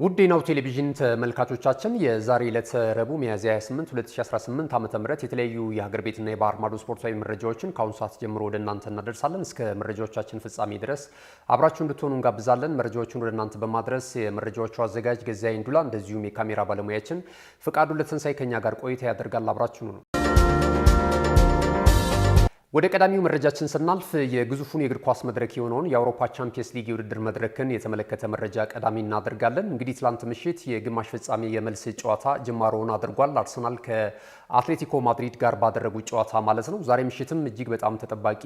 ውድ የናሁ ቴሌቪዥን ተመልካቾቻችን የዛሬ ዕለት ረቡዕ ሚያዝያ 28 2018 ዓ.ም የተለያዩ የሀገር ቤትና የባህር ማዶ ስፖርታዊ መረጃዎችን ከአሁን ሰዓት ጀምሮ ወደ እናንተ እናደርሳለን። እስከ መረጃዎቻችን ፍጻሜ ድረስ አብራችሁ እንድትሆኑ እንጋብዛለን። መረጃዎቹን ወደ እናንተ በማድረስ የመረጃዎቹ አዘጋጅ ገዛይ እንዱላ እንደዚሁም የካሜራ ባለሙያችን ፍቃዱ ለተንሳይ ከኛ ጋር ቆይታ ያደርጋል። አብራችሁ ነው። ወደ ቀዳሚው መረጃችን ስናልፍ የግዙፉን የእግር ኳስ መድረክ የሆነውን የአውሮፓ ቻምፒየንስ ሊግ የውድድር መድረክን የተመለከተ መረጃ ቀዳሚ እናደርጋለን። እንግዲህ ትላንት ምሽት የግማሽ ፍጻሜ የመልስ ጨዋታ ጅማሮውን አድርጓል። አርሰናል ከአትሌቲኮ ማድሪድ ጋር ባደረጉት ጨዋታ ማለት ነው። ዛሬ ምሽትም እጅግ በጣም ተጠባቂ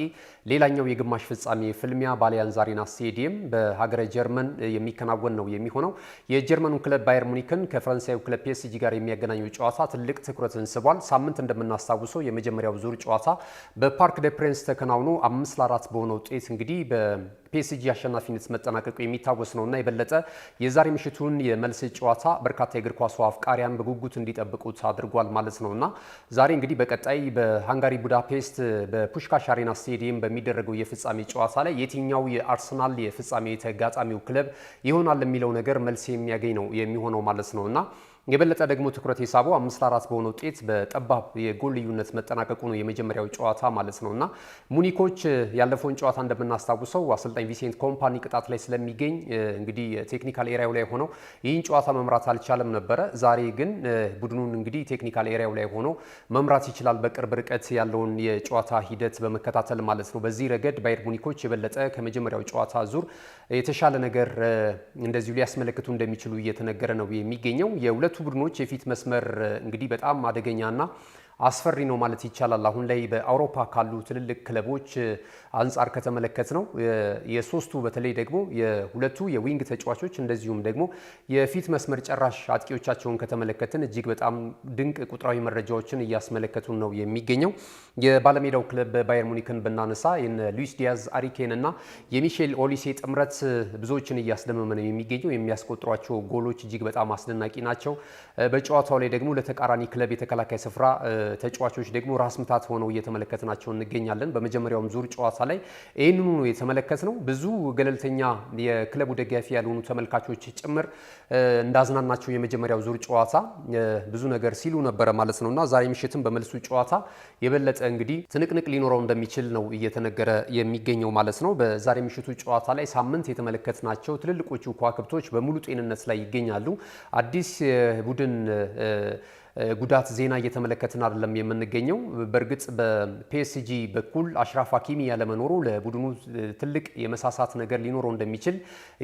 ሌላኛው የግማሽ ፍጻሜ ፍልሚያ በአሊያንዝ አሬና ስቴዲየም በሀገረ ጀርመን የሚከናወን ነው የሚሆነው። የጀርመኑ ክለብ ባየር ሙኒክን ከፈረንሳዩ ክለብ ፒኤስጂ ጋር የሚያገናኘው ጨዋታ ትልቅ ትኩረትን ስቧል። ሳምንት እንደምናስታውሰው የመጀመሪያው ዙር ጨዋታ በፓርክ ደ ፕሪንስ ተከናውኖ 5-4 በሆነ ውጤት እንግዲህ በፒኤስጂ አሸናፊነት መጠናቀቁ የሚታወስ ነውና የበለጠ የዛሬ ምሽቱን የመልስ ጨዋታ በርካታ የእግር ኳስ አፍቃሪያን በጉጉት እንዲጠብቁት አድርጓል ማለት ነውና ዛሬ እንግዲህ በቀጣይ በሃንጋሪ ቡዳፔስት በፑሽካሽ አሬና ስቴዲየም በሚደረገው የፍጻሜ ጨዋታ ላይ የትኛው የአርሰናል የፍጻሜ ተጋጣሚው ክለብ ይሆናል የሚለው ነገር መልስ የሚያገኝ ነው የሚሆነው ማለት ነውና የበለጠ ደግሞ ትኩረት የሳበው 5-4 በሆነ ውጤት በጠባብ የጎል ልዩነት መጠናቀቁ ነው የመጀመሪያው ጨዋታ ማለት ነውና ሙኒኮች ያለፈውን ጨዋታ እንደምናስታውሰው አሰልጣኝ ቪሴንት ኮምፓኒ ቅጣት ላይ ስለሚገኝ እንግዲህ ቴክኒካል ኤሪያው ላይ ሆኖ ይህን ጨዋታ መምራት አልቻለም ነበረ። ዛሬ ግን ቡድኑን እንግዲህ ቴክኒካል ኤሪያው ላይ ሆኖ መምራት ይችላል፣ በቅርብ ርቀት ያለውን የጨዋታ ሂደት በመከታተል ማለት ነው። በዚህ ረገድ ባየር ሙኒኮች የበለጠ ከመጀመሪያው ጨዋታ ዙር የተሻለ ነገር እንደዚሁ ሊያስመለክቱ እንደሚችሉ እየተነገረ ነው የሚገኘው። የሁለቱ ቡድኖች የፊት መስመር እንግዲህ በጣም አደገኛና አስፈሪ ነው ማለት ይቻላል። አሁን ላይ በአውሮፓ ካሉ ትልልቅ ክለቦች አንጻር ከተመለከት ነው የሶስቱ በተለይ ደግሞ የሁለቱ የዊንግ ተጫዋቾች እንደዚሁም ደግሞ የፊት መስመር ጨራሽ አጥቂዎቻቸውን ከተመለከትን እጅግ በጣም ድንቅ ቁጥራዊ መረጃዎችን እያስመለከቱን ነው የሚገኘው። የባለሜዳው ክለብ ባየር ሙኒክን ብናነሳ የነ ሉዊስ ዲያዝ አሪኬን እና የሚሼል ኦሊሴ ጥምረት ብዙዎችን እያስደመመ ነው የሚገኘው። የሚያስቆጥሯቸው ጎሎች እጅግ በጣም አስደናቂ ናቸው። በጨዋታው ላይ ደግሞ ለተቃራኒ ክለብ የተከላካይ ስፍራ ተጫዋቾች ደግሞ ራስ ምታት ሆነው እየተመለከትናቸው እንገኛለን። በመጀመሪያውም ዙር ጨዋታ ላይ ይህንኑ ነው የተመለከትነው። ብዙ ገለልተኛ የክለቡ ደጋፊ ያልሆኑ ተመልካቾች ጭምር እንዳዝናናቸው የመጀመሪያው ዙር ጨዋታ ብዙ ነገር ሲሉ ነበረ ማለት ነውና ዛሬ ምሽትም በመልሱ ጨዋታ የበለጠ እንግዲህ ትንቅንቅ ሊኖረው እንደሚችል ነው እየተነገረ የሚገኘው ማለት ነው። በዛሬ ምሽቱ ጨዋታ ላይ ሳምንት የተመለከትናቸው ትልልቆቹ ከዋክብቶች በሙሉ ጤንነት ላይ ይገኛሉ። አዲስ ቡድን ጉዳት ዜና እየተመለከትን አይደለም የምንገኘው። በእርግጥ በፒኤስጂ በኩል አሽራፍ ሀኪሚ ያለመኖሩ ለቡድኑ ትልቅ የመሳሳት ነገር ሊኖረው እንደሚችል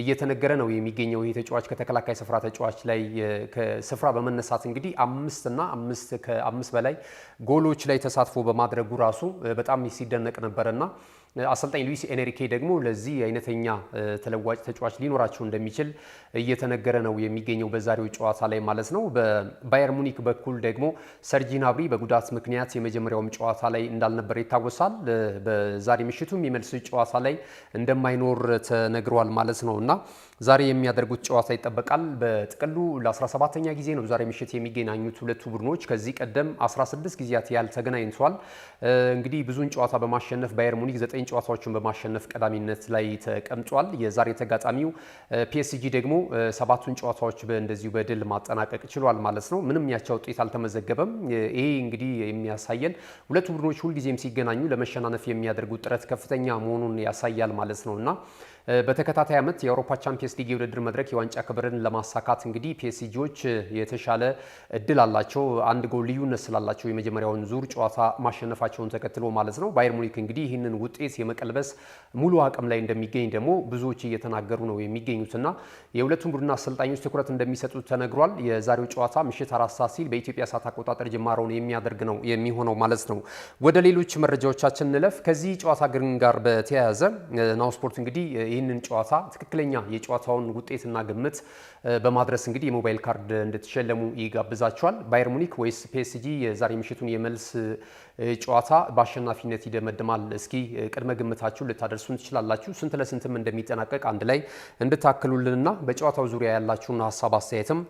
እየተነገረ ነው የሚገኘው። ይህ ተጫዋች ከተከላካይ ስፍራ ተጫዋች ላይ ከስፍራ በመነሳት እንግዲህ ከአምስት በላይ ጎሎች ላይ ተሳትፎ በማድረጉ ራሱ በጣም ሲደነቅ ነበርና አሰልጣኝ ሉዊስ ኤንሪኬ ደግሞ ለዚህ አይነተኛ ተለዋጭ ተጫዋች ሊኖራቸው እንደሚችል እየተነገረ ነው የሚገኘው በዛሬው ጨዋታ ላይ ማለት ነው። በባየር ሙኒክ በኩል ደግሞ ሰርጂ ናብሪ በጉዳት ምክንያት የመጀመሪያውም ጨዋታ ላይ እንዳልነበረ ይታወሳል። በዛሬ ምሽቱም የመልስ ጨዋታ ላይ እንደማይኖር ተነግሯል ማለት ነው እና ዛሬ የሚያደርጉት ጨዋታ ይጠበቃል። በጥቅሉ ለ17ኛ ጊዜ ነው ዛሬ ምሽት የሚገናኙት ሁለቱ ቡድኖች። ከዚህ ቀደም 16 ጊዜያት ያህል ተገናኝተዋል። እንግዲህ ብዙን ጨዋታ በማሸነፍ ባየር ሙኒክ 9 ጨዋታዎችን በማሸነፍ ቀዳሚነት ላይ ተቀምጧል። የዛሬ ተጋጣሚው ፒኤስጂ ደግሞ 7ቱን ጨዋታዎች እንደዚሁ በድል ማጠናቀቅ ችሏል ማለት ነው። ምንም ያቻ ውጤት አልተመዘገበም። ይሄ እንግዲህ የሚያሳየን ሁለቱ ቡድኖች ሁልጊዜም ሲገናኙ ለመሸናነፍ የሚያደርጉት ጥረት ከፍተኛ መሆኑን ያሳያል ማለት ነውና በተከታታይ ዓመት የአውሮፓ ቻምፒየንስ ሊግ የውድድር መድረክ የዋንጫ ክብርን ለማሳካት እንግዲህ ፒኤስጂዎች የተሻለ እድል አላቸው። አንድ ጎል ልዩነት ስላላቸው የመጀመሪያውን ዙር ጨዋታ ማሸነፋቸውን ተከትሎ ማለት ነው። ባየር ሙኒክ እንግዲህ ይህንን ውጤት የመቀልበስ ሙሉ አቅም ላይ እንደሚገኝ ደግሞ ብዙዎች እየተናገሩ ነው የሚገኙትና የሁለቱም ቡድን አሰልጣኞች ትኩረት እንደሚሰጡት ተነግሯል። የዛሬው ጨዋታ ምሽት 4 ሰዓት ሲል በኢትዮጵያ ሰዓት አቆጣጠር ጅማሮውን የሚያደርግ ነው የሚሆነው ማለት ነው። ወደ ሌሎች መረጃዎቻችን እንለፍ። ከዚህ ጨዋታ ጋር በተያያዘ ናሁ ስፖርት እንግዲህ ይህንን ጨዋታ ትክክለኛ የጨዋታውን ውጤትና ግምት በማድረስ እንግዲህ የሞባይል ካርድ እንድትሸለሙ ይጋብዛቸዋል። ባየር ሙኒክ ወይስ ፒኤስጂ የዛሬ ምሽቱን የመልስ ጨዋታ በአሸናፊነት ይደመድማል? እስኪ ቅድመ ግምታችሁን ልታደርሱን ትችላላችሁ። ስንት ለስንትም እንደሚጠናቀቅ አንድ ላይ እንድታክሉልንና በጨዋታው ዙሪያ ያላችሁን ሀሳብ አስተያየትም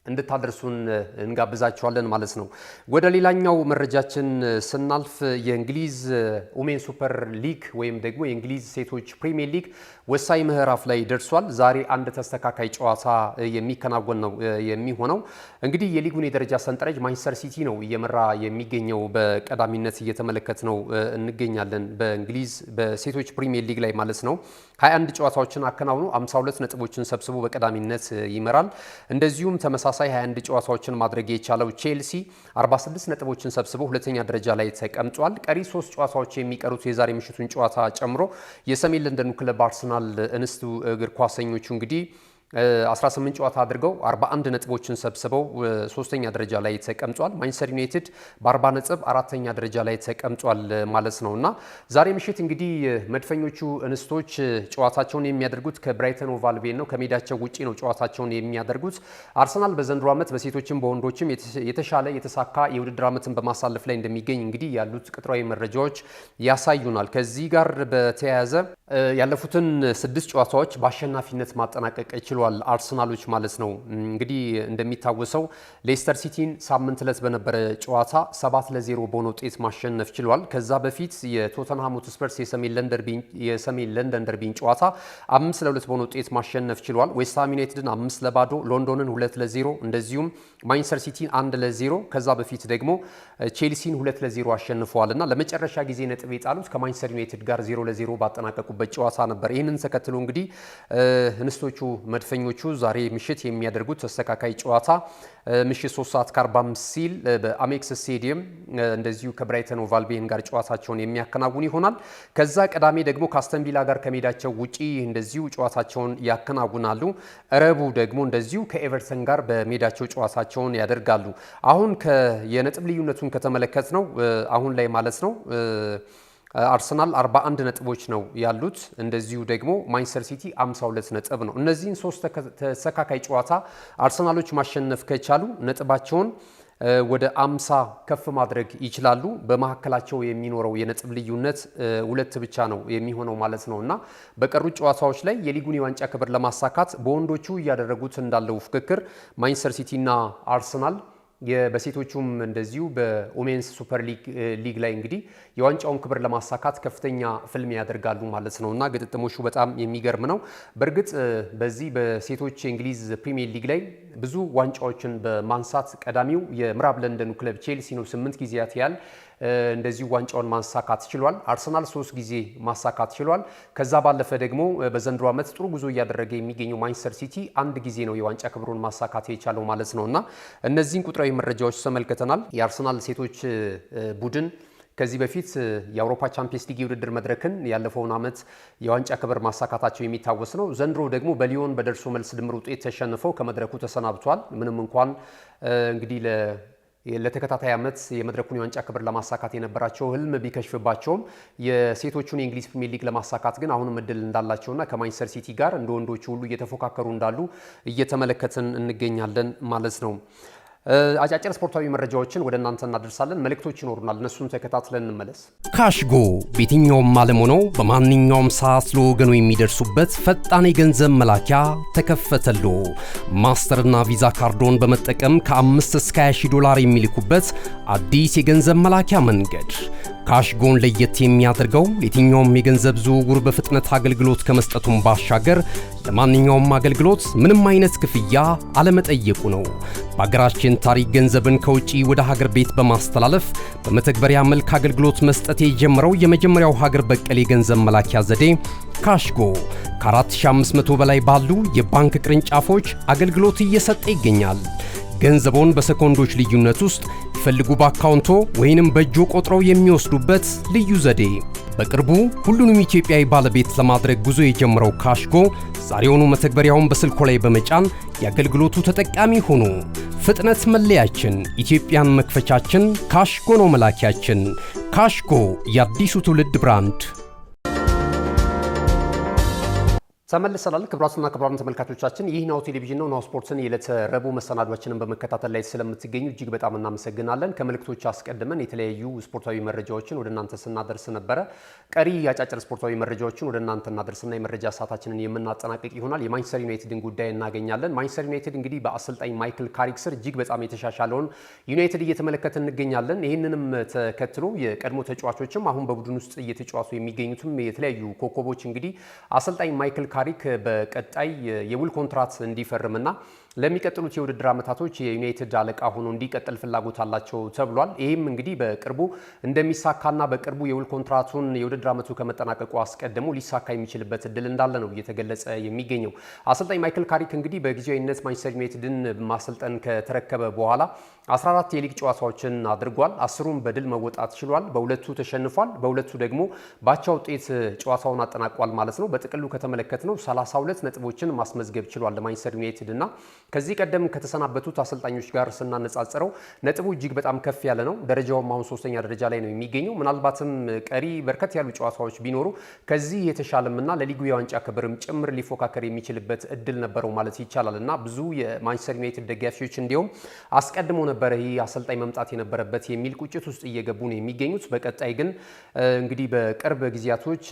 እንድታደርሱን እንጋብዛችኋለን ማለት ነው። ወደ ሌላኛው መረጃችን ስናልፍ የእንግሊዝ ኡሜን ሱፐር ሊግ ወይም ደግሞ የእንግሊዝ ሴቶች ፕሪሚየር ሊግ ወሳኝ ምዕራፍ ላይ ደርሷል። ዛሬ አንድ ተስተካካይ ጨዋታ የሚከናወን ነው የሚሆነው። እንግዲህ የሊጉን የደረጃ ሰንጠረዥ ማንቸስተር ሲቲ ነው እየመራ የሚገኘው፣ በቀዳሚነት እየተመለከት ነው እንገኛለን። በእንግሊዝ በሴቶች ፕሪሚየር ሊግ ላይ ማለት ነው 21 ጨዋታዎችን አከናውኖ 52 ነጥቦችን ሰብስቦ በቀዳሚነት ይመራል። እንደዚሁም ተመሳሳይ 21 ጨዋታዎችን ማድረግ የቻለው ቼልሲ 46 ነጥቦችን ሰብስቦ ሁለተኛ ደረጃ ላይ ተቀምጧል። ቀሪ 3 ጨዋታዎች የሚቀሩት የዛሬ ምሽቱን ጨዋታ ጨምሮ የሰሜን ለንደኑ ክለብ አርሰናል እንስቱ እግር ኳሰኞቹ እንግዲህ 18 ጨዋታ አድርገው 41 ነጥቦችን ሰብስበው ሶስተኛ ደረጃ ላይ ተቀምጧል። ማንቸስተር ዩናይትድ በ40 ነጥብ አራተኛ ደረጃ ላይ ተቀምጧል ማለት ነውና ዛሬ ምሽት እንግዲህ መድፈኞቹ እንስቶች ጨዋታቸውን የሚያደርጉት ከብራይተን ኦቭ አልቢዮን ነው። ከሜዳቸው ውጪ ነው ጨዋታቸውን የሚያደርጉት። አርሰናል በዘንድሮ ዓመት በሴቶችም በወንዶችም የተሻለ የተሳካ የውድድር ዓመትን በማሳለፍ ላይ እንደሚገኝ እንግዲህ ያሉት ቅጥራዊ መረጃዎች ያሳዩናል። ከዚህ ጋር በተያያዘ ያለፉትን 6 ጨዋታዎች በአሸናፊነት ማጠናቀቅ ይችላል አርሰናሎች ማለት ነው። እንግዲህ እንደሚታወሰው ሌስተር ሲቲን ሳምንት ዕለት በነበረ ጨዋታ 7-0 በሆነ ውጤት ማሸነፍ ችሏል። ከዛ በፊት የቶተንሃም ሆትስፐርስ የሰሜን ለንደን ደርቢን ጨዋታ 5-2 በሆነ ውጤት ማሸነፍ ችሏል። ዌስትሃም ዩናይትድን 5-0፣ ሎንዶንን 2-0፣ እንደዚሁም ማንቸስተር ሲቲን 1-0፣ ከዛ በፊት ደግሞ ቼልሲን 2-0 አሸንፈዋልና ለመጨረሻ ጊዜ ነጥብ የጣሉት ከማንቸስተር ዩናይትድ ጋር 0-0 ባጠናቀቁበት ጨዋታ ነበር። ይህንን ተከትሎ እንግዲህ እንስቶቹ መድፈኞቹ ዛሬ ምሽት የሚያደርጉት ተስተካካይ ጨዋታ ምሽት 3:45 ሲል በአሜክስ ስቴዲየም እንደዚሁ ከብራይተን ኦቭ አልቢዮን ጋር ጨዋታቸውን የሚያከናውን ይሆናል። ከዛ ቅዳሜ ደግሞ ከአስተን ቪላ ጋር ከሜዳቸው ውጪ እንደዚሁ ጨዋታቸውን ያከናውናሉ። ረቡ ደግሞ እንደዚሁ ከኤቨርተን ጋር በሜዳቸው ጨዋታቸውን ያደርጋሉ። አሁን የነጥብ ልዩነቱን ከተመለከት ነው አሁን ላይ ማለት ነው አርሰናል 41 ነጥቦች ነው ያሉት። እንደዚሁ ደግሞ ማንቸስተር ሲቲ 52 ነጥብ ነው። እነዚህን 3 ተስተካካይ ጨዋታ አርሰናሎች ማሸነፍ ከቻሉ ነጥባቸውን ወደ 50 ከፍ ማድረግ ይችላሉ። በመካከላቸው የሚኖረው የነጥብ ልዩነት 2 ብቻ ነው የሚሆነው ማለት ነውና በቀሩት ጨዋታዎች ላይ የሊጉን የዋንጫ ክብር ለማሳካት በወንዶቹ እያደረጉት እንዳለው ፍክክር ማንቸስተር ሲቲና አርሰናል በሴቶቹም እንደዚሁ በኡሜንስ ሱፐር ሊግ ላይ እንግዲህ የዋንጫውን ክብር ለማሳካት ከፍተኛ ፍልሚያ ያደርጋሉ ማለት ነውና ግጥጥሞሹ በጣም የሚገርም ነው። በእርግጥ በዚህ በሴቶች የእንግሊዝ ፕሪሚየር ሊግ ላይ ብዙ ዋንጫዎችን በማንሳት ቀዳሚው የምዕራብ ለንደኑ ክለብ ቼልሲ ነው። 8 ጊዜያት ያህል እንደዚሁ ዋንጫውን ማሳካት ችሏል። አርሰናል 3 ጊዜ ማሳካት ችሏል። ከዛ ባለፈ ደግሞ በዘንድሮ ዓመት ጥሩ ጉዞ እያደረገ የሚገኘው ማንቸስተር ሲቲ 1 ጊዜ ነው የዋንጫ ክብሩን ማሳካት የቻለው ማለት ነውና እነዚህን ቁጥራዊ መረጃዎች ተመልክተናል። የአርሰናል ሴቶች ቡድን ከዚህ በፊት የአውሮፓ ቻምፒየንስ ሊግ የውድድር መድረክን ያለፈውን ዓመት የዋንጫ ክብር ማሳካታቸው የሚታወስ ነው። ዘንድሮ ደግሞ በሊዮን በደርሶ መልስ ድምር ውጤት ተሸንፈው ከመድረኩ ተሰናብቷል። ምንም እንኳን እንግዲህ ለተከታታይ ዓመት የመድረኩን የዋንጫ ክብር ለማሳካት የነበራቸው ህልም ቢከሽፍባቸውም የሴቶቹን የእንግሊዝ ፕሪሚየር ሊግ ለማሳካት ግን አሁንም እድል እንዳላቸውና ከማንቸስተር ሲቲ ጋር እንደ ወንዶቹ ሁሉ እየተፎካከሩ እንዳሉ እየተመለከትን እንገኛለን ማለት ነው። አጫጭር ስፖርታዊ መረጃዎችን ወደ እናንተ እናደርሳለን። መልእክቶች ይኖሩናል፣ እነሱን ተከታትለን እንመለስ። ካሽጎ በየትኛውም ዓለም ሆነው በማንኛውም ሰዓት ለወገኑ የሚደርሱበት ፈጣን የገንዘብ መላኪያ ተከፈተሉ። ማስተርና ቪዛ ካርዶን በመጠቀም ከ5 እስከ 20 ዶላር የሚልኩበት አዲስ የገንዘብ መላኪያ መንገድ። ካሽጎን ለየት የሚያደርገው የትኛውም የገንዘብ ዝውውር በፍጥነት አገልግሎት ከመስጠቱም ባሻገር ለማንኛውም አገልግሎት ምንም አይነት ክፍያ አለመጠየቁ ነው። በሀገራችን ታሪክ ገንዘብን ከውጪ ወደ ሀገር ቤት በማስተላለፍ በመተግበሪያ መልክ አገልግሎት መስጠት የጀመረው የመጀመሪያው ሀገር በቀል የገንዘብ መላኪያ ዘዴ ካሽጎ ከ4500 በላይ ባሉ የባንክ ቅርንጫፎች አገልግሎት እየሰጠ ይገኛል። ገንዘቦን በሰኮንዶች ልዩነት ውስጥ ይፈልጉ በአካውንቶ ወይንም በእጆ ቆጥረው የሚወስዱበት ልዩ ዘዴ። በቅርቡ ሁሉንም ኢትዮጵያዊ ባለቤት ለማድረግ ጉዞ የጀመረው ካሽጎ ዛሬውኑ መተግበሪያውን በስልኮ ላይ በመጫን የአገልግሎቱ ተጠቃሚ ሆኑ። ፍጥነት መለያችን፣ ኢትዮጵያን መክፈቻችን፣ ካሽጎ ነው መላኪያችን። ካሽጎ የአዲሱ ትውልድ ብራንድ። ተመልሰናል። ክቡራትና ክቡራን ተመልካቾቻችን ይህ ናሁ ቴሌቪዥን ነው። ናሁ ስፖርትን የዕለተ ረቡዕ መሰናዷችንን በመከታተል ላይ ስለምትገኙ እጅግ በጣም እናመሰግናለን። ከመልእክቶች አስቀድመን የተለያዩ ስፖርታዊ መረጃዎችን ወደ እናንተ ስናደርስ ነበረ። ቀሪ አጫጭር ስፖርታዊ መረጃዎችን ወደ እናንተ እናደርስና የመረጃ ሰዓታችንን የምናጠናቅቅ ይሆናል። የማንቸስተር ዩናይትድን ጉዳይ እናገኛለን። ማንቸስተር ዩናይትድ እንግዲህ በአሰልጣኝ ማይክል ካሪክ ስር እጅግ በጣም የተሻሻለውን ዩናይትድ እየተመለከትን እንገኛለን። ይህንንም ተከትሎ የቀድሞ ተጫዋቾችም አሁን በቡድን ውስጥ እየተጫወቱ የሚገኙትም የተለያዩ ኮከቦች እንግዲህ አሰልጣኝ ማይክል ካሪክ በቀጣይ የውል ኮንትራት እንዲፈርምና ለሚቀጥሉት የውድድር ዓመታቶች የዩናይትድ አለቃ ሆኖ እንዲቀጥል ፍላጎት አላቸው ተብሏል። ይህም እንግዲህ በቅርቡ እንደሚሳካና በቅርቡ የውል ኮንትራቱን የውድድር ዓመቱ ከመጠናቀቁ አስቀድሞ ሊሳካ የሚችልበት እድል እንዳለ ነው እየተገለጸ የሚገኘው። አሰልጣኝ ማይክል ካሪክ እንግዲህ በጊዜያዊነት ማንቸስተር ዩናይትድን ማሰልጠን ከተረከበ በኋላ 14 የሊግ ጨዋታዎችን አድርጓል። 10ሩን በድል መወጣት ችሏል። በሁለቱ ተሸንፏል። በሁለቱ ደግሞ ባቻ ውጤት ጨዋታውን አጠናቋል ማለት ነው። በጥቅሉ ከተመለከትነው 32 ነጥቦችን ማስመዝገብ ችሏል ለማንቸስተር ዩናይትድ እና ከዚህ ቀደም ከተሰናበቱት አሰልጣኞች ጋር ስናነጻጽረው ነጥቡ እጅግ በጣም ከፍ ያለ ነው። ደረጃውም አሁን 3ኛ ደረጃ ላይ ነው የሚገኘው። ምናልባትም ቀሪ በርከት ያሉ ጨዋታዎች ቢኖሩ ከዚህ የተሻለምና ለሊጉ የዋንጫ ክብርም ጭምር ሊፎካከር የሚችልበት እድል ነበረው ማለት ይቻላል እና ብዙ የማንቸስተር ዩናይትድ ደጋፊዎች እንዲሁም አስቀድሞ ነበረ ይህ አሰልጣኝ መምጣት የነበረበት የሚል ቁጭት ውስጥ እየገቡ ነው የሚገኙት። በቀጣይ ግን እንግዲህ በቅርብ ጊዜያቶች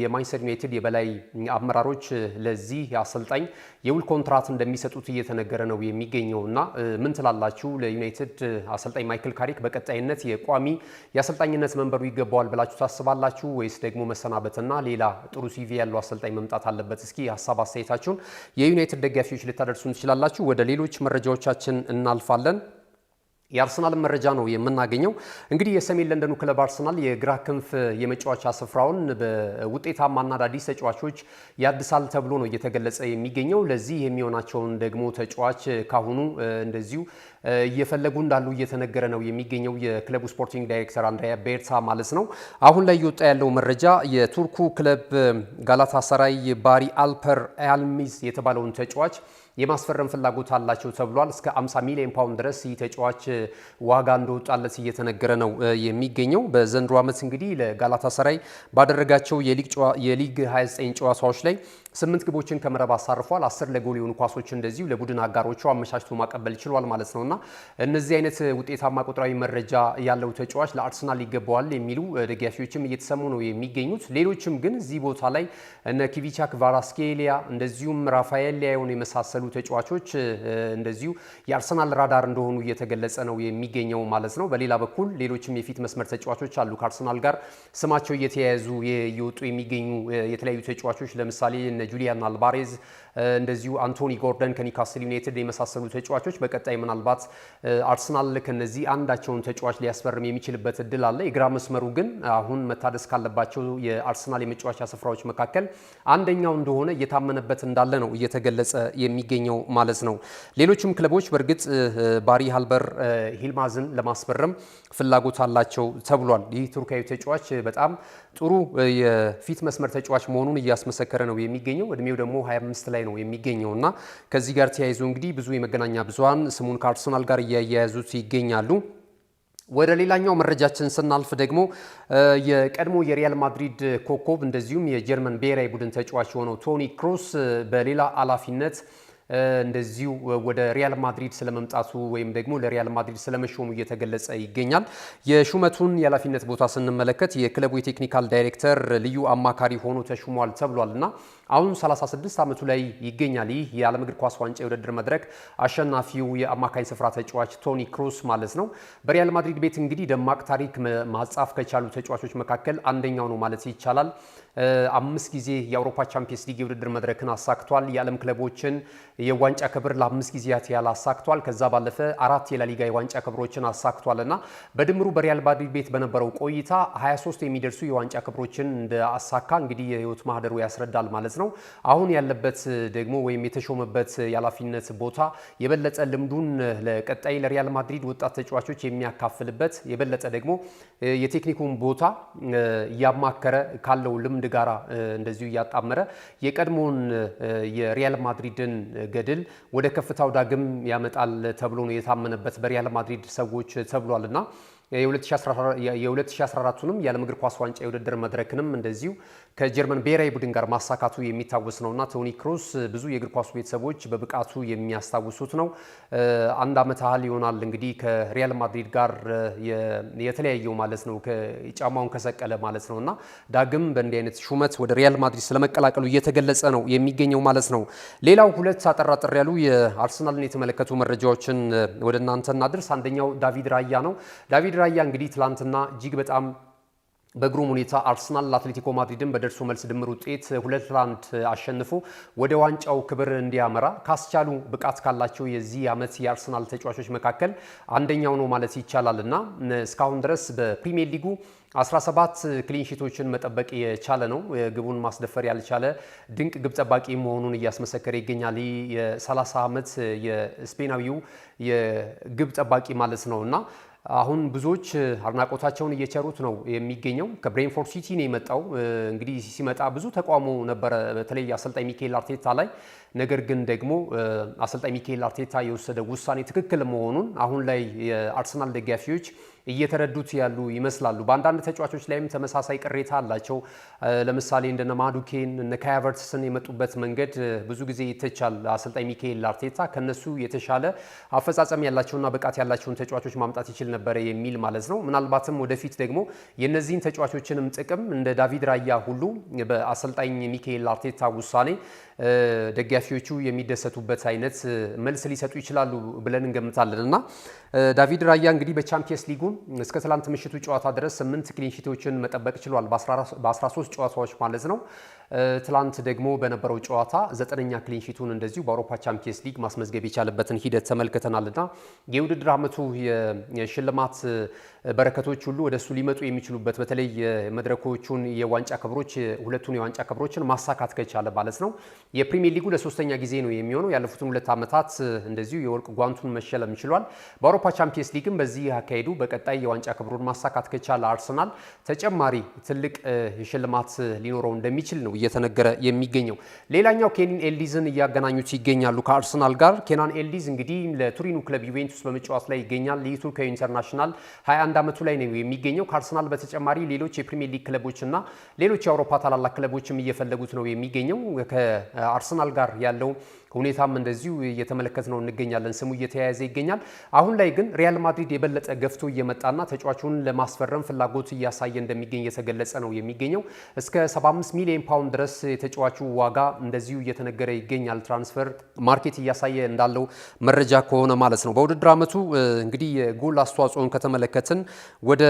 የማንቸስተር ዩናይትድ የበላይ አመራሮች ለዚህ አሰልጣኝ የውል ኮንትራት እንደሚሰጡት እየተነገረ ነው የሚገኘው እና ምን ትላላችሁ? ለዩናይትድ አሰልጣኝ ማይክል ካሪክ በቀጣይነት የቋሚ የአሰልጣኝነት መንበሩ ይገባዋል ብላችሁ ታስባላችሁ ወይስ ደግሞ መሰናበትና ሌላ ጥሩ ሲቪ ያለው አሰልጣኝ መምጣት አለበት? እስኪ ሀሳብ አስተያየታችሁን የዩናይትድ ደጋፊዎች ልታደርሱን ትችላላችሁ። ወደ ሌሎች መረጃዎቻችን እናልፋለን። የአርሰናል መረጃ ነው የምናገኘው። እንግዲህ የሰሜን ለንደኑ ክለብ አርሰናል የግራ ክንፍ የመጫወቻ ስፍራውን በውጤታማና አዳዲስ ተጫዋቾች ያድሳል ተብሎ ነው እየተገለጸ የሚገኘው። ለዚህ የሚሆናቸውን ደግሞ ተጫዋች ካሁኑ እንደዚሁ እየፈለጉ እንዳሉ እየተነገረ ነው የሚገኘው። የክለቡ ስፖርቲንግ ዳይሬክተር አንድሪያ ቤርታ ማለት ነው። አሁን ላይ እየወጣ ያለው መረጃ የቱርኩ ክለብ ጋላታሳራይ ባሪ አልፐር አልሚዝ የተባለውን ተጫዋች የማስፈረም ፍላጎት አላቸው ተብሏል። እስከ 50 ሚሊዮን ፓውንድ ድረስ ይህ ተጫዋች ዋጋ እንደወጣለት እየተነገረ ነው የሚገኘው። በዘንድሮ ዓመት እንግዲህ ለጋላታሳራይ ባደረጋቸው የሊግ 29 ጨዋታዎች ላይ 8 ግቦችን ከመረብ አሳርፏል። 10 ለጎል የሆኑ ኳሶች እንደዚሁ ለቡድን አጋሮቹ አመቻችቶ ማቀበል ችሏል ማለት ነውና እነዚህ አይነት ውጤታማ ቁጥራዊ መረጃ ያለው ተጫዋች ለአርሰናል ይገባዋል የሚሉ ደጋፊዎችም እየተሰሙ ነው የሚገኙት። ሌሎችም ግን እዚህ ቦታ ላይ እነ ኪቪቻክ ቫራስኬሊያ እንደዚሁም ራፋኤል ሊያዮን የመሳሰሉ ተጫዋቾች እንደዚሁ የአርሰናል ራዳር እንደሆኑ እየተገለጸ ነው የሚገኘው ማለት ነው። በሌላ በኩል ሌሎችም የፊት መስመር ተጫዋቾች አሉ ከአርሰናል ጋር ስማቸው እየተያያዙ እየወጡ የሚገኙ የተለያዩ ተጫዋቾች ለምሳሌ ጁሊያን አልቫሬዝ እንደዚሁ አንቶኒ ጎርደን ከኒውካስል ዩናይትድ የመሳሰሉ ተጫዋቾች በቀጣይ ምናልባት አርሰናል ከነዚህ አንዳቸውን ተጫዋች ሊያስፈርም የሚችልበት እድል አለ። የግራ መስመሩ ግን አሁን መታደስ ካለባቸው የአርሰናል የመጫወቻ ስፍራዎች መካከል አንደኛው እንደሆነ እየታመነበት እንዳለ ነው እየተገለጸ የሚገኘው ማለት ነው። ሌሎችም ክለቦች በእርግጥ ባሪ አልፐር ይልማዝን ለማስፈረም ፍላጎት አላቸው ተብሏል። ይህ ቱርካዊ ተጫዋች በጣም ጥሩ የፊት መስመር ተጫዋች መሆኑን እያስመሰከረ ነው የሚገኘው። እድሜው ደግሞ 25 ላይ ነው የሚገኘው እና ከዚህ ጋር ተያይዞ እንግዲህ ብዙ የመገናኛ ብዙሃን ስሙን ከአርሰናል ጋር እያያያዙት ይገኛሉ። ወደ ሌላኛው መረጃችን ስናልፍ ደግሞ የቀድሞ የሪያል ማድሪድ ኮከብ እንደዚሁም የጀርመን ብሔራዊ ቡድን ተጫዋች የሆነው ቶኒ ክሮስ በሌላ ኃላፊነት እንደዚሁ ወደ ሪያል ማድሪድ ስለመምጣቱ ወይም ደግሞ ለሪያል ማድሪድ ስለመሾሙ እየተገለጸ ይገኛል። የሹመቱን የኃላፊነት ቦታ ስንመለከት የክለቡ የቴክኒካል ዳይሬክተር ልዩ አማካሪ ሆኖ ተሹሟል ተብሏል እና አሁን 36 ዓመቱ ላይ ይገኛል። ይህ የዓለም እግር ኳስ ዋንጫ የውድድር መድረክ አሸናፊው የአማካኝ ስፍራ ተጫዋች ቶኒ ክሮስ ማለት ነው። በሪያል ማድሪድ ቤት እንግዲህ ደማቅ ታሪክ ማጻፍ ከቻሉ ተጫዋቾች መካከል አንደኛው ነው ማለት ይቻላል። 5 ጊዜ የአውሮፓ ቻምፒየንስ ሊግ የውድድር መድረክን አሳክቷል። የዓለም ክለቦችን የዋንጫ ክብር ለ5 ጊዜያት ያህል አሳክቷል። ከዛ ባለፈ 4 የላሊጋ የዋንጫ ክብሮችን አሳክቷል እና በድምሩ በሪያል ማድሪድ ቤት በነበረው ቆይታ 23 የሚደርሱ የዋንጫ ክብሮችን እንዳሳካ እንግዲህ የህይወት ማህደሩ ያስረዳል ማለት ነው። አሁን ያለበት ደግሞ ወይም የተሾመበት የኃላፊነት ቦታ የበለጠ ልምዱን ለቀጣይ ለሪያል ማድሪድ ወጣት ተጫዋቾች የሚያካፍልበት የበለጠ ደግሞ የቴክኒኩን ቦታ እያማከረ ካለው ልምድ ጋራ እንደዚሁ እያጣመረ የቀድሞውን የሪያል ማድሪድን ገድል ወደ ከፍታው ዳግም ያመጣል ተብሎ ነው የታመነበት በሪያል ማድሪድ ሰዎች ተብሏልና የ2014ቱንም የዓለም እግር ኳስ ዋንጫ የውድድር መድረክንም እንደዚሁ ከጀርመን ብሔራዊ ቡድን ጋር ማሳካቱ የሚታወስ ነውና ቶኒ ክሮስ ብዙ የእግር ኳሱ ቤተሰቦች በብቃቱ የሚያስታውሱት ነው። አንድ ዓመት ያህል ይሆናል እንግዲህ ከሪያል ማድሪድ ጋር የተለያየው ማለት ነው፣ ጫማውን ከሰቀለ ማለት ነውና ዳግም በእንዲህ አይነት ሹመት ወደ ሪያል ማድሪድ ስለመቀላቀሉ እየተገለጸ ነው የሚገኘው ማለት ነው። ሌላው ሁለት አጠራጥር ያሉ የአርሰናልን የተመለከቱ መረጃዎችን ወደ እናንተ እናድርስ። አንደኛው ዳቪድ ራያ ነው። ዳቪድ ራያ እንግዲህ ትላንትና እጅግ በጣም በግሩም ሁኔታ አርሰናል ለአትሌቲኮ ማድሪድን በደርሶ መልስ ድምር ውጤት 2-1 አሸንፎ ወደ ዋንጫው ክብር እንዲያመራ ካስቻሉ ብቃት ካላቸው የዚህ ዓመት የአርሰናል ተጫዋቾች መካከል አንደኛው ነው ማለት ይቻላልና እስካሁን ድረስ በፕሪሚየር ሊጉ 17 ክሊንሺቶችን መጠበቅ የቻለ ነው። ግቡን ማስደፈር ያልቻለ ድንቅ ግብ ጠባቂ መሆኑን እያስመሰከረ ይገኛል። የ30 ዓመት የስፔናዊው የግብ ጠባቂ ማለት ነውና አሁን ብዙዎች አድናቆታቸውን እየቸሩት ነው የሚገኘው። ከብሬንፎርድ ሲቲ ነው የመጣው። እንግዲህ ሲመጣ ብዙ ተቃውሞ ነበረ፣ በተለይ አሰልጣኝ ሚካኤል አርቴታ ላይ። ነገር ግን ደግሞ አሰልጣኝ ሚካኤል አርቴታ የወሰደው ውሳኔ ትክክል መሆኑን አሁን ላይ የአርሰናል ደጋፊዎች እየተረዱት ያሉ ይመስላሉ። በአንዳንድ ተጫዋቾች ላይም ተመሳሳይ ቅሬታ አላቸው። ለምሳሌ እንደነ ማዱኬን እነ ካይ ሃቨርትስን የመጡበት መንገድ ብዙ ጊዜ ይተቻል። አሰልጣኝ ሚካኤል አርቴታ ከነሱ የተሻለ አፈጻጸም ያላቸውና ብቃት ያላቸውን ተጫዋቾች ማምጣት ይችል ነበረ የሚል ማለት ነው። ምናልባትም ወደፊት ደግሞ የነዚህን ተጫዋቾችንም ጥቅም እንደ ዳቪድ ራያ ሁሉ በአሰልጣኝ ሚካኤል አርቴታ ውሳኔ ደጋፊዎቹ የሚደሰቱበት አይነት መልስ ሊሰጡ ይችላሉ ብለን እንገምታለን እና ዳቪድ ራያ እንግዲህ በቻምፒየንስ ሊጉ እስከ ትላንት ምሽቱ ጨዋታ ድረስ 8 ክሊንሺቶችን መጠበቅ ችሏል፣ በ13 ጨዋታዎች ማለት ነው። ትላንት ደግሞ በነበረው ጨዋታ 9ኛ ክሊንሺቱን እንደዚሁ በአውሮፓ ቻምፒየንስ ሊግ ማስመዝገብ የቻለበትን ሂደት ተመልክተናልና የውድድር ዓመቱ የሽልማት በረከቶች ሁሉ ወደሱ ሊመጡ የሚችሉበት በተለይ መድረኮቹን የዋንጫ ክብሮች ሁለቱን የዋንጫ ክብሮችን ማሳካት ከቻለ ማለት ነው የፕሪሚየር ሊጉ ለሶስተኛ ጊዜ ነው የሚሆነው። ያለፉትን 2 ዓመታት እንደዚሁ የወርቅ ጓንቱን መሸለም ችሏል። በአውሮፓ ቻምፒየንስ ሊግም በዚህ አካሄዱ በቀጣይ የዋንጫ ክብሩን ማሳካት ከቻለ አርሰናል ተጨማሪ ትልቅ ሽልማት ሊኖረው እንደሚችል ነው እየተነገረ የሚገኘው። ሌላኛው ኬናን ኤልዲዝን እያገናኙት ይገኛሉ ከአርሰናል ጋር። ኬናን ኤልዲዝ እንግዲህ ለቱሪኑ ክለብ ዩቬንቱስ በመጫወት ላይ ይገኛል። የቱርካዊ ኢንተርናሽናል 21 ዓመቱ ላይ ነው የሚገኘው። ከአርሰናል በተጨማሪ ሌሎች የፕሪሚየር ሊግ ክለቦችና ሌሎች የአውሮፓ ታላላቅ ክለቦችም እየፈለጉት ነው የሚገኘው። ከአርሰናል ጋር ያለው ሁኔታም እንደዚሁ እየተመለከት ነው እንገኛለን። ስሙ እየተያያዘ ይገኛል። አሁን ላይ ግን ሪያል ማድሪድ የበለጠ ገፍቶ እየመጣና ተጫዋቹን ለማስፈረም ፍላጎት እያሳየ እንደሚገኝ እየተገለጸ ነው የሚገኘው። እስከ 75 ሚሊዮን ፓውንድ ድረስ የተጫዋቹ ዋጋ እንደዚሁ እየተነገረ ይገኛል። ትራንስፈር ማርኬት እያሳየ እንዳለው መረጃ ከሆነ ማለት ነው። በውድድር ዓመቱ እንግዲህ የጎል አስተዋጽኦን ከተመለከትን ወደ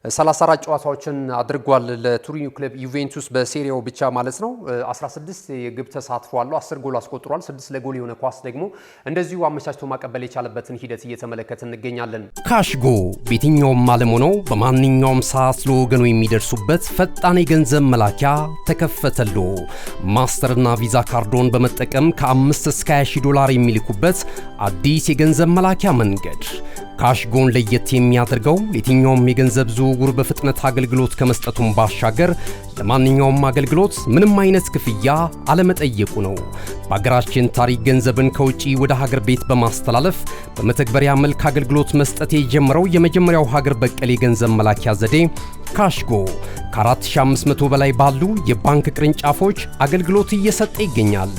34 ጨዋታዎችን አድርጓል ለቱሪኑ ክለብ ዩቬንቱስ በሴሪያው ብቻ ማለት ነው። 16 የግብ ተሳትፎ አለው፣ 10 ጎል አስቆጥሯል። 6 ለጎል የሆነ ኳስ ደግሞ እንደዚሁ አመቻችቶ ማቀበል የቻለበትን ሂደት እየተመለከትን እንገኛለን። ካሽጎ በየትኛውም ዓለም ሆነው በማንኛውም ሰዓት ለወገኑ የሚደርሱበት ፈጣን የገንዘብ መላኪያ ተከፈተሎ። ማስተርና ቪዛ ካርዶን በመጠቀም ከ5 እስከ 20 ዶላር የሚልኩበት አዲስ የገንዘብ መላኪያ መንገድ። ካሽጎን ለየት የሚያደርገው የትኛውም የገንዘብ ዝውውር በፍጥነት አገልግሎት ከመስጠቱም ባሻገር ለማንኛውም አገልግሎት ምንም አይነት ክፍያ አለመጠየቁ ነው። በሀገራችን ታሪክ ገንዘብን ከውጪ ወደ ሀገር ቤት በማስተላለፍ በመተግበሪያ መልክ አገልግሎት መስጠት የጀመረው የመጀመሪያው ሀገር በቀል የገንዘብ መላኪያ ዘዴ ካሽጎ ከ4500 በላይ ባሉ የባንክ ቅርንጫፎች አገልግሎት እየሰጠ ይገኛል።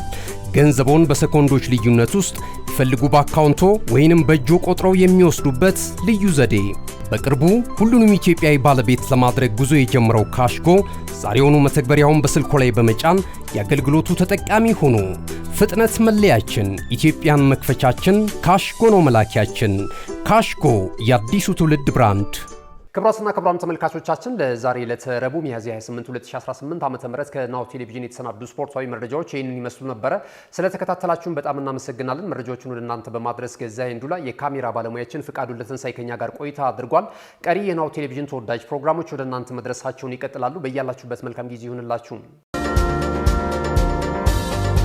ገንዘቦን በሰኮንዶች ልዩነት ውስጥ ይፈልጉ በአካውንቶ ወይንም በእጆ ቆጥረው የሚወስዱበት ልዩ ዘዴ። በቅርቡ ሁሉንም ኢትዮጵያዊ ባለቤት ለማድረግ ጉዞ የጀመረው ካሽጎ ዛሬውኑ መተግበሪያውን በስልኮ ላይ በመጫን የአገልግሎቱ ተጠቃሚ ሆኑ። ፍጥነት መለያችን፣ ኢትዮጵያን መክፈቻችን፣ ካሽጎ ነው መላኪያችን። ካሽጎ የአዲሱ ትውልድ ብራንድ። ክቡራትና ክቡራን ተመልካቾቻችን ለዛሬ ለተረቡዕ ሚያዝያ 28 2018 ዓ.ም ከናሁ ቴሌቪዥን የተሰናዱ ስፖርታዊ መረጃዎች ይህንን ይመስሉ ነበረ። ስለተከታተላችሁን በጣም እናመሰግናለን። መረጃዎቹን ወደ እናንተ በማድረስ ገዛኸኝ ዱላ፣ የካሜራ ባለሙያችን ፍቃዱ ለተንሳይ ከኛ ጋር ቆይታ አድርጓል። ቀሪ የናሁ ቴሌቪዥን ተወዳጅ ፕሮግራሞች ወደ እናንተ መድረሳቸውን ይቀጥላሉ። በያላችሁበት መልካም ጊዜ ይሁንላችሁ።